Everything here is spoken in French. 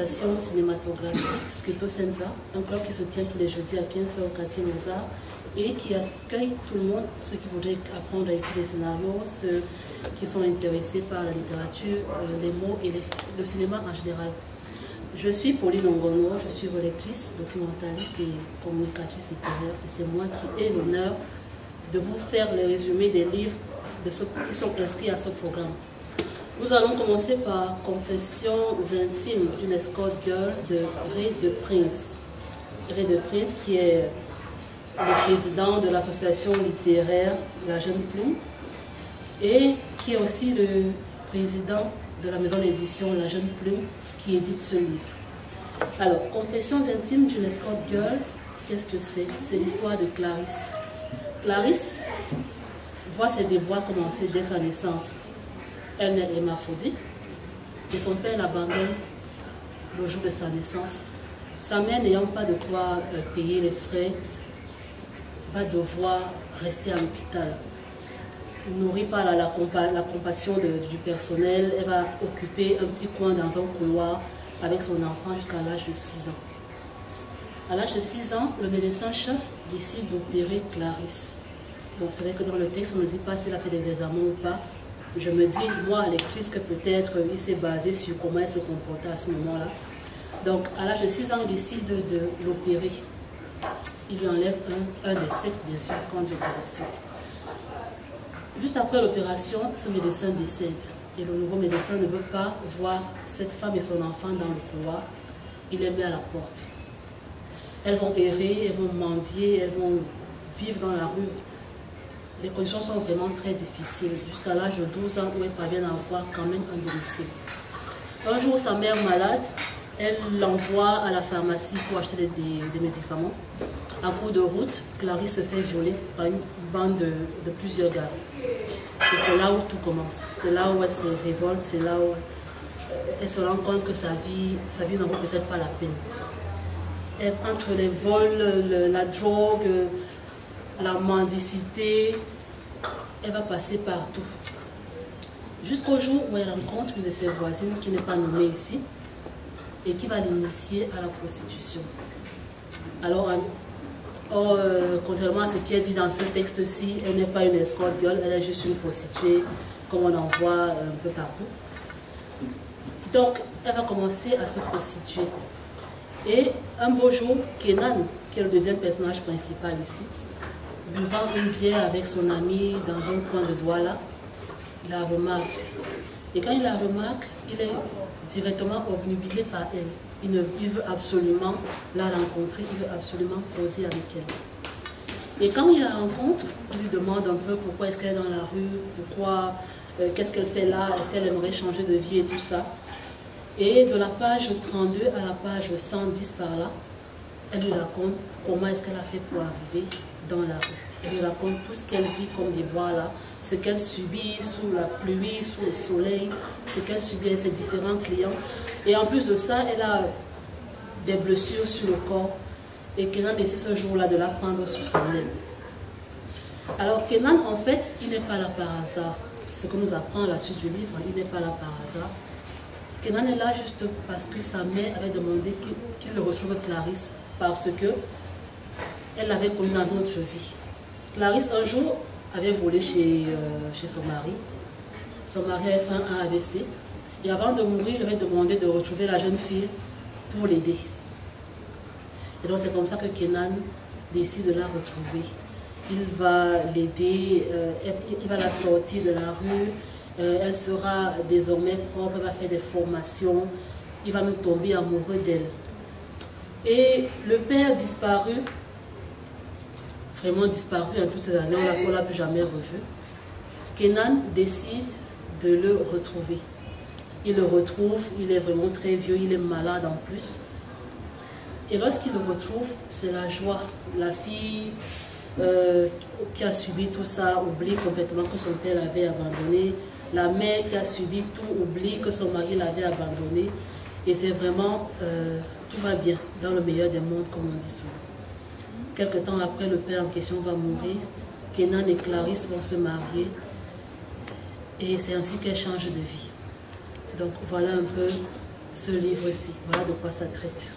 d'adaptation cinématographique, Scritto Senza, un club qui se tient tous les jeudis à 15h au quartier Mozart et qui accueille tout le monde, ceux qui voudraient apprendre à écrire des scénarios, ceux qui sont intéressés par la littérature, les mots et le cinéma en général. Je suis Pauline Ongono, je suis relectrice, documentaliste et communicatrice littéraire et c'est moi qui ai l'honneur de vous faire le résumé des livres qui sont inscrits à ce programme. Nous allons commencer par Confessions intimes d'une escort girl de Ray de Prince. Ray de Prince qui est le président de l'association littéraire La Jeune Plume et qui est aussi le président de la maison d'édition La Jeune Plume qui édite ce livre. Alors, Confessions intimes d'une escort girl, qu'est-ce que c'est? C'est l'histoire de Clarisse. Clarisse voit ses déboires commencer dès sa naissance. Elle est hermaphrodite et son père l'abandonne le jour de sa naissance. Sa mère n'ayant pas de quoi payer les frais va devoir rester à l'hôpital. Nourrie par la compassion du personnel, elle va occuper un petit coin dans un couloir avec son enfant jusqu'à l'âge de 6 ans. À l'âge de 6 ans, le médecin-chef décide d'opérer Clarisse. Bon, c'est vrai que dans le texte, on ne dit pas s'il a fait des examens ou pas. Je me dis, moi, lectrice, que peut-être il s'est basé sur comment elle se comportait à ce moment-là. Donc, à l'âge de 6 ans, il décide de l'opérer. Il lui enlève un des sexes, bien sûr, quand dit opération. Juste après l'opération, ce médecin décède. Et le nouveau médecin ne veut pas voir cette femme et son enfant dans le couloir. Il les met à la porte. Elles vont errer, elles vont mendier, elles vont vivre dans la rue. Les conditions sont vraiment très difficiles, jusqu'à l'âge de 12 ans où elles parviennent à avoir quand même un domicile. Un jour, sa mère malade, elle l'envoie à la pharmacie pour acheter des médicaments. En cours de route, Clarisse se fait violer par une bande de plusieurs gars. Et c'est là où tout commence. C'est là où elle se révolte, c'est là où elle se rend compte que sa vie n'en vaut peut-être pas la peine. Et entre les vols, la drogue, la mendicité, elle va passer partout. Jusqu'au jour où elle rencontre une de ses voisines qui n'est pas nommée ici et qui va l'initier à la prostitution. Alors, contrairement à ce qui est dit dans ce texte-ci, elle n'est pas une escort girl, elle est juste une prostituée, comme on en voit un peu partout. Donc, elle va commencer à se prostituer. Et un beau jour, Kenan, qui est le deuxième personnage principal ici, buvant une bière avec son ami dans un coin de Douala, il la remarque. Et quand il la remarque, il est directement obnubilé par elle. Il veut absolument la rencontrer, il veut absolument causer avec elle. Et quand il la rencontre, il lui demande un peu pourquoi est-ce qu'elle est dans la rue, pourquoi, qu'est-ce qu'elle fait là, est-ce qu'elle aimerait changer de vie et tout ça. Et de la page 32 à la page 110 par là, elle lui raconte comment est-ce qu'elle a fait pour arriver dans la rue. Elle lui raconte tout ce qu'elle vit comme des bois là, ce qu'elle subit sous la pluie, sous le soleil, ce qu'elle subit avec ses différents clients. Et en plus de ça, elle a des blessures sur le corps. Et Kenan décide ce jour-là de la prendre sous son aile. Alors Kenan, en fait, il n'est pas là par hasard. Ce que nous apprend à la suite du livre, il n'est pas là par hasard. Kenan est là juste parce que sa mère avait demandé qu'il retrouve Clarisse parce que elle l'avait connue dans une autre vie. Clarisse, un jour, avait volé chez son mari. Son mari avait fait un AVC. Et avant de mourir, il avait demandé de retrouver la jeune fille pour l'aider. Et donc c'est comme ça que Kenan décide de la retrouver. Il va l'aider, il va la sortir de la rue, elle sera désormais propre, elle va faire des formations, il va même tomber amoureux d'elle. Et le père disparu, vraiment disparu en toutes ces années, on ne l'a plus jamais revu. Kenan décide de le retrouver. Il le retrouve, il est vraiment très vieux, il est malade en plus. Et lorsqu'il le retrouve, c'est la joie. La fille qui a subi tout ça oublie complètement que son père l'avait abandonné. La mère qui a subi tout oublie que son mari l'avait abandonné. Et c'est vraiment, tout va bien, dans le meilleur des mondes, comme on dit souvent. Quelque temps après, le père en question va mourir. Kenan et Clarisse vont se marier. Et c'est ainsi qu'elle change de vie. Donc voilà un peu ce livre-ci. Voilà de quoi ça traite.